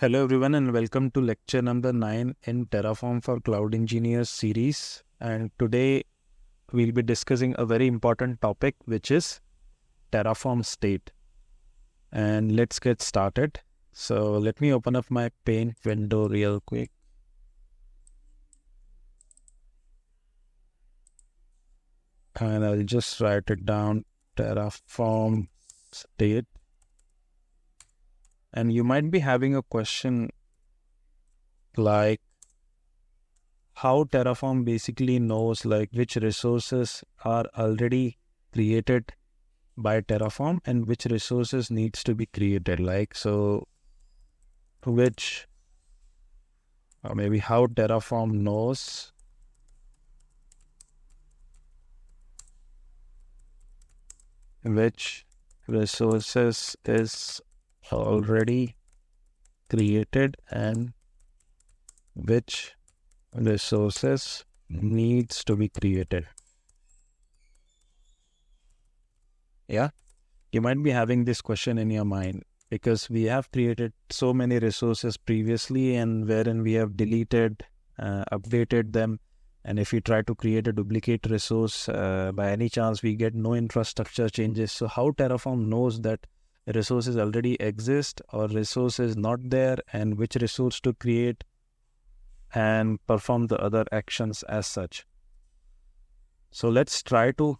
Hello everyone and welcome to lecture number 9 in Terraform for Cloud Engineers series. And today we'll be discussing a very important topic, which is Terraform State. And let's get started. So let me open up my Paint window real quick. And I'll just write it down, Terraform State. And you might be having a question like how Terraform basically knows like which resources are already created by Terraform and which resources needs to be created, like so which or maybe how Terraform knows which resources is already created and which resources needs to be created. Yeah, you might be having this question in your mind because we have created so many resources previously and wherein we have deleted, updated them. And if we try to create a duplicate resource, by any chance we get no infrastructure changes. So how Terraform knows that resources already exist or resources not there and which resource to create and perform the other actions as such. So let's try to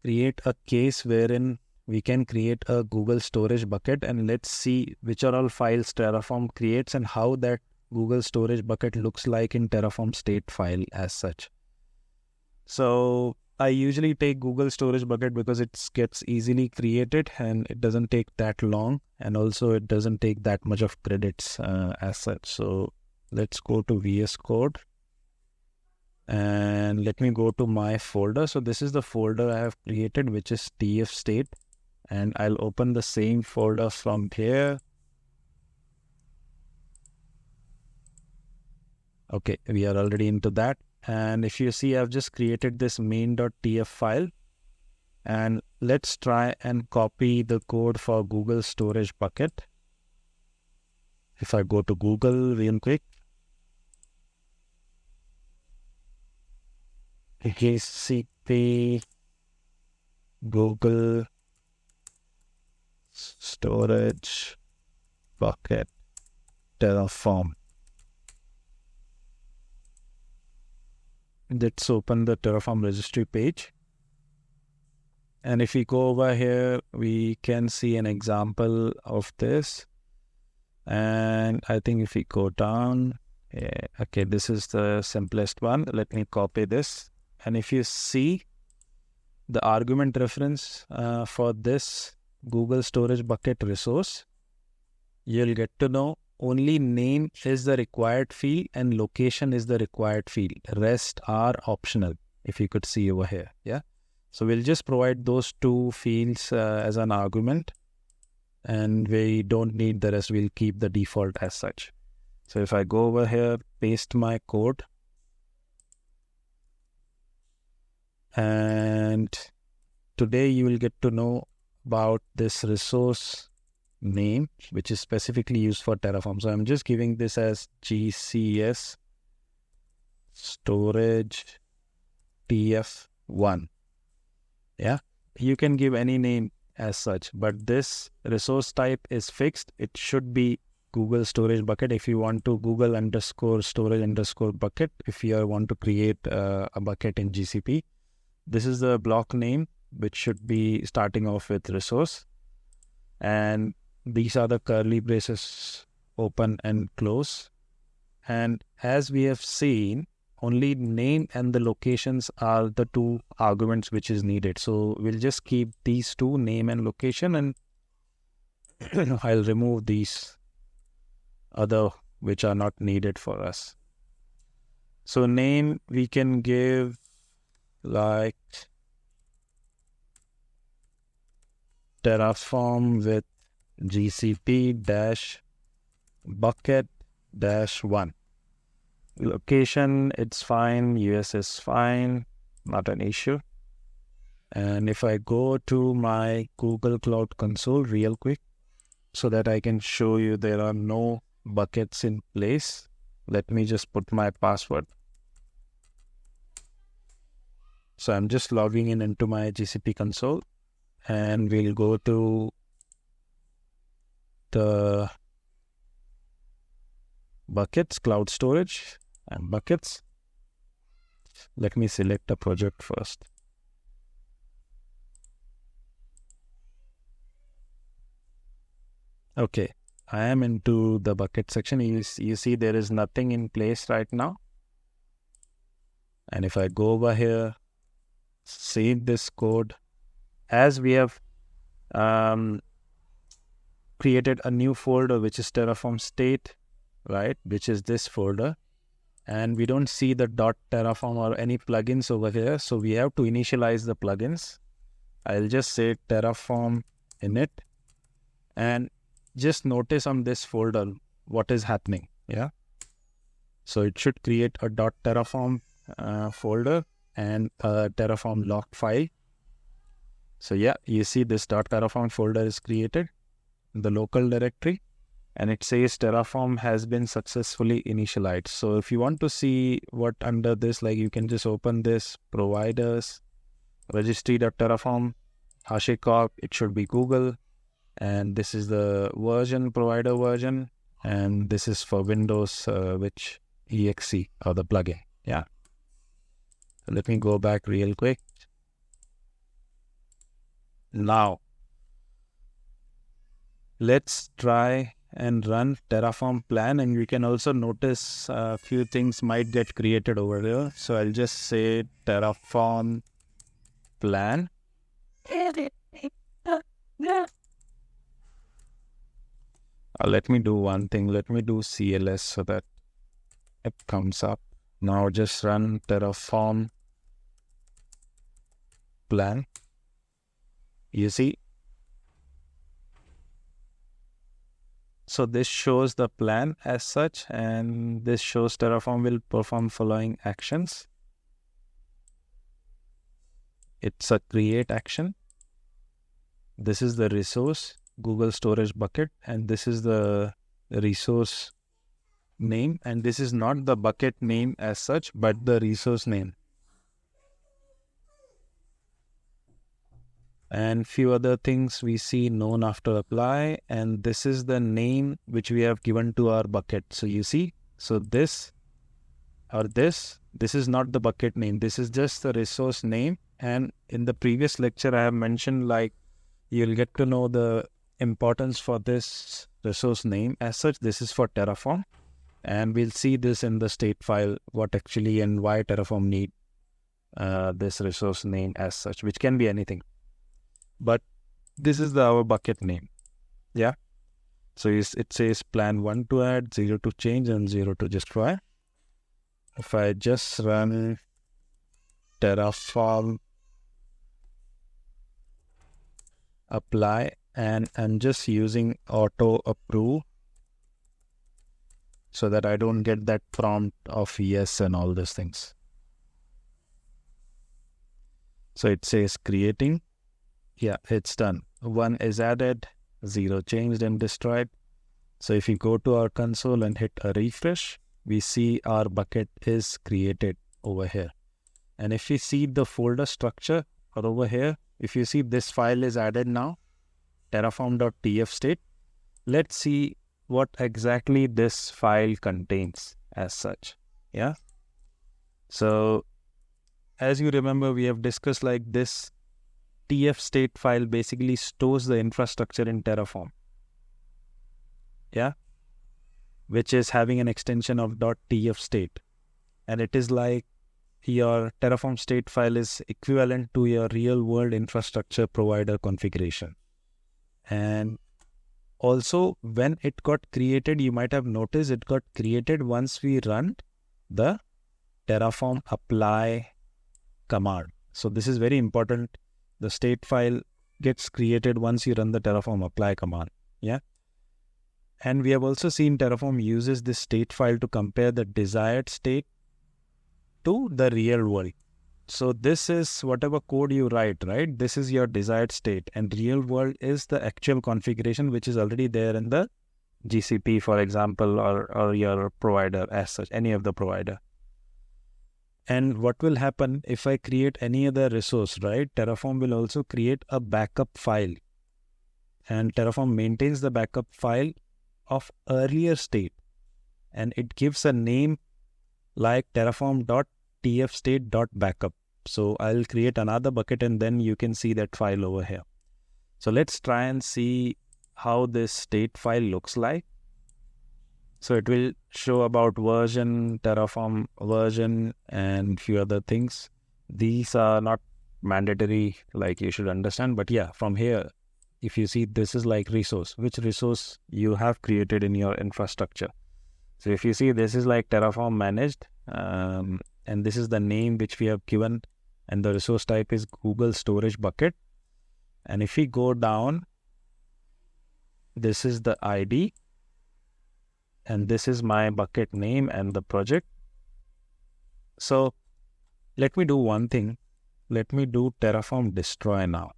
create a case wherein we can create a Google storage bucket and let's see which are all files Terraform creates and how that Google storage bucket looks like in Terraform state file as such. So I usually take Google storage bucket because it gets easily created and it doesn't take that long and also it doesn't take that much of credits as such. So let's go to VS Code and let me go to my folder. So this is the folder I have created, which is TF state, and I'll open the same folder from here. Okay, we are already into that. And if you see, I've just created this main.tf file and let's try and copy the code for Google storage bucket. If I go to Google real quick, GCP Google storage bucket Terraform. Let's open the Terraform registry page. And if we go over here, we can see an example of this. And I think if we go down, okay, this is the simplest one. Let me copy this. And if you see the argument reference for this Google storage bucket resource, you'll get to know only name is the required field and location is the required field. Rest are optional, if you could see over here. Yeah. So we'll just provide those two fields as an argument and we don't need the rest. We'll keep the default as such. So if I go over here, paste my code, and today you will get to know about this resource name, which is specifically used for Terraform. So I'm just giving this as GCS storage TF1. Yeah, you can give any name as such, but this resource type is fixed. It should be Google storage bucket. If you want to Google _ storage _ bucket, if you want to create a bucket in GCP, this is the block name, which should be starting off with resource. And these are the curly braces, open and close. And as we have seen, only name and the locations are the two arguments which is needed. So we'll just keep these two, name and location, and I'll remove these other which are not needed for us. So name we can give like Terraform with GCP -bucket -1. Location, it's fine. US is fine. Not an issue. And if I go to my Google Cloud Console real quick, so that I can show you there are no buckets in place. Let me just put my password. So I'm just logging in into my GCP console, and we'll go to the buckets, cloud storage and buckets. Let me select a project first. Okay, I am into the bucket section. You see there is nothing in place right now. And if I go over here, save this code, as we have created a new folder, which is Terraform State, right? Which is this folder. And we don't see the .terraform or any plugins over here. So we have to initialize the plugins. I'll just say Terraform init, and just notice on this folder what is happening. Yeah. So it should create a .terraform folder and a Terraform log file. So yeah, you see this .terraform folder is created in the local directory, and it says Terraform has been successfully initialized. So if you want to see what under this, like you can just open this providers, registry.terraform, HashiCorp, it should be Google. And this is the version, provider version. And this is for Windows, which exe or the plugin. Yeah. So let me go back real quick. Now, let's try and run Terraform plan, and you can also notice a few things might get created over here. So I'll just say Terraform plan. Let me do one thing. Let me do CLS so that it comes up. Now just run Terraform plan. You see? So this shows the plan as such, and this shows Terraform will perform following actions. It's a create action. This is the resource, Google Storage bucket, and this is the resource name, and this is not the bucket name as such, but the resource name. And few other things we see known after apply, and this is the name which we have given to our bucket. So you see, so this or this is not the bucket name. This is just the resource name. And in the previous lecture, I have mentioned like you'll get to know the importance for this resource name as such. This is for Terraform, and we'll see this in the state file, what actually and why Terraform need this resource name as such, which can be anything. But this is our bucket name. Yeah. So it says plan 1 to add, 0 to change, and 0 to destroy. If I just run Terraform apply, and I'm just using auto approve so that I don't get that prompt of yes and all these things. So it says creating. Yeah, it's done. 1 is added, 0 changed and destroyed. So if you go to our console and hit a refresh, we see our bucket is created over here. And if you see the folder structure over here, if you see this file is added now, terraform.tf state, let's see what exactly this file contains as such. Yeah. So as you remember, we have discussed like this TF state file basically stores the infrastructure in Terraform. Yeah. Which is having an extension of .tf state. And it is like your Terraform state file is equivalent to your real world infrastructure provider configuration. And also when it got created, you might have noticed it got created once we run the Terraform apply command. So this is very important. The state file gets created once you run the Terraform apply command. Yeah. And we have also seen Terraform uses this state file to compare the desired state to the real world. So this is whatever code you write, right? This is your desired state, and real world is the actual configuration which is already there in the GCP, for example, or your provider as such, any of the provider. And what will happen if I create any other resource, right? Terraform will also create a backup file, and Terraform maintains the backup file of earlier state, and it gives a name like terraform.tfstate.backup. So I'll create another bucket and then you can see that file over here. So let's try and see how this state file looks like. So it will show about version, Terraform version, and few other things. These are not mandatory, like you should understand. But yeah, from here, if you see, this is like resource, which resource you have created in your infrastructure. So if you see, this is like Terraform managed, and this is the name which we have given, and the resource type is Google Storage Bucket. And if we go down, this is the ID, and this is my bucket name and the project. So let me do one thing. Let me do Terraform destroy now.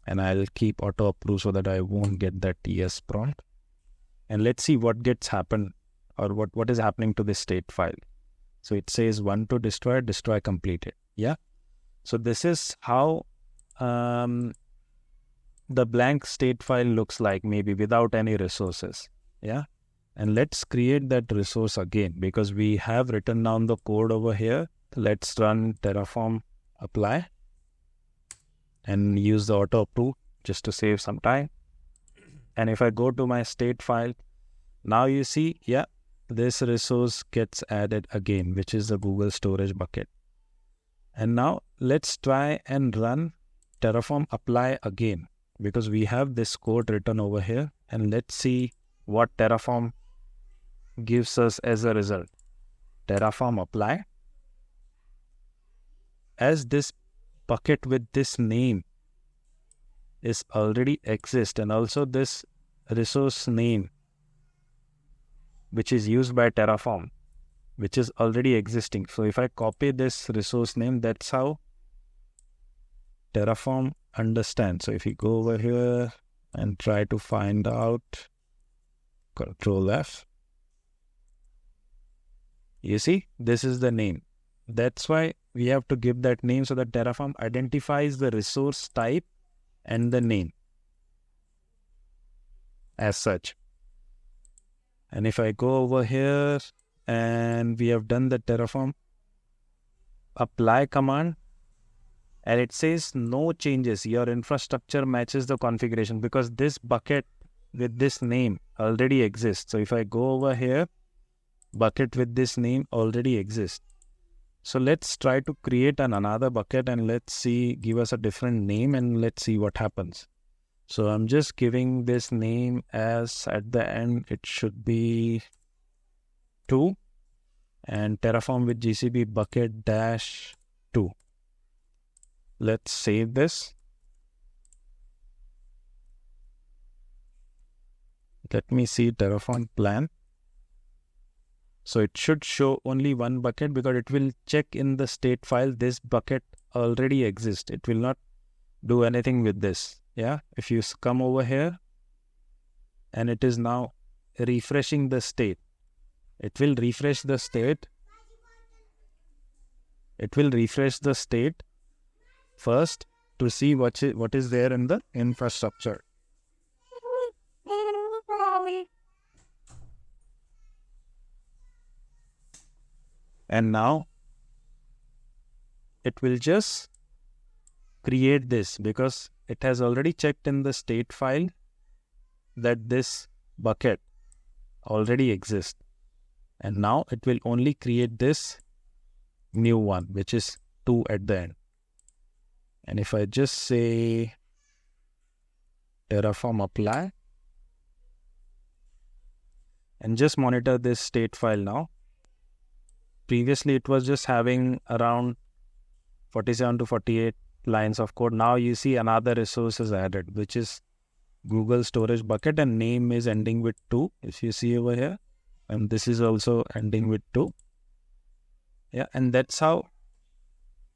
And I'll keep auto approve so that I won't get that TS prompt. And let's see what gets happened, or what is happening to this state file. So it says 1 to destroy completed. Yeah. So this is how the blank state file looks like, maybe without any resources. Yeah. And let's create that resource again, because we have written down the code over here. Let's run Terraform apply and use the auto approve just to save some time. And if I go to my state file, now you see, yeah, this resource gets added again, which is the Google Storage Bucket. And now let's try and run Terraform apply again, because we have this code written over here. And let's see what Terraform gives us as a result. Terraform apply. As this bucket with this name is already exist, and also this resource name which is used by Terraform, which is already existing. So if I copy this resource name, that's how Terraform understands. So if you go over here and try to find out, Control F, you see, this is the name. That's why we have to give that name, so that Terraform identifies the resource type and the name as such. And if I go over here and we have done the Terraform apply command, and it says no changes, your infrastructure matches the configuration, because this bucket with this name already exists. So if I go over here, bucket with this name already exists. So let's try to create another bucket, and let's see, give us a different name, and let's see what happens. So I'm just giving this name as, at the end, it should be 2, and Terraform with GCP bucket dash 2. Let's save this. Let me see Terraform plan. So it should show only one bucket, because it will check in the state file, this bucket already exists. It will not do anything with this. Yeah. If you come over here, and it is now refreshing the state, it will refresh the state. It will refresh the state first to see what is there in the infrastructure. And now it will just create this, because it has already checked in the state file that this bucket already exists. And now it will only create this new one, which is 2 at the end. And if I just say Terraform apply and just monitor this state file now. Previously, it was just having around 47 to 48 lines of code. Now you see another resource is added, which is Google Storage Bucket, and name is ending with 2. If you see over here, and this is also ending with 2. Yeah, and that's how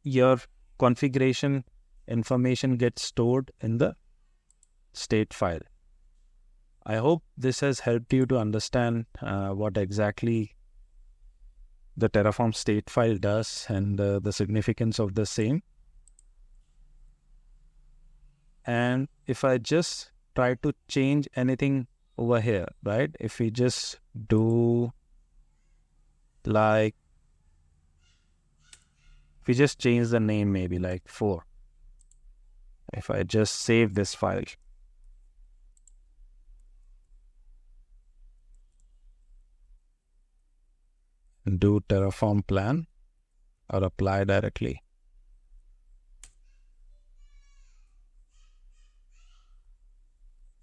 your configuration information gets stored in the state file. I hope this has helped you to understand what exactly the Terraform state file does and the significance of the same. And if I just try to change anything over here, right? If we just do like, if we just change the name maybe like 4. If I just save this file and do Terraform plan or apply directly,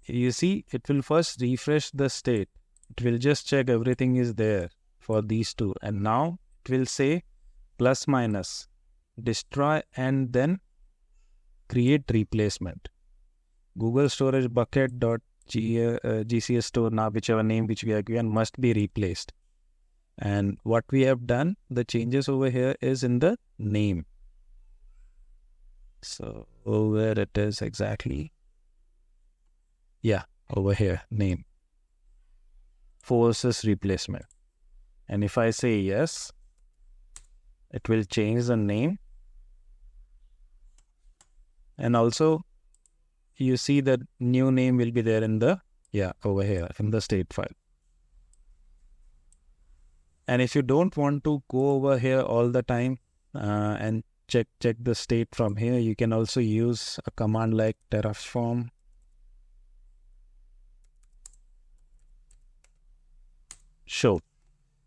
you see it will first refresh the state. It will just check everything is there for these two, and now it will say plus minus destroy and then create replacement. Google storage bucket dot GCS store, now whichever name which we have given, must be replaced. And what we have done, the changes over here is in the name. So where it is exactly? Yeah, over here, name. Forces replacement. And if I say yes, it will change the name. And also, you see that new name will be there in the, over here in the state file. And if you don't want to go over here all the time and check the state from here, you can also use a command like Terraform show.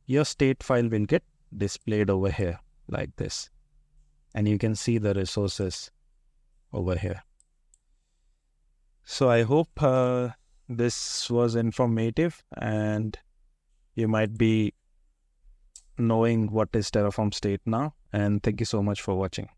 Your state file will get displayed over here like this. And you can see the resources over here. So I hope this was informative and you might be knowing what is Terraform state now. And thank you so much for watching.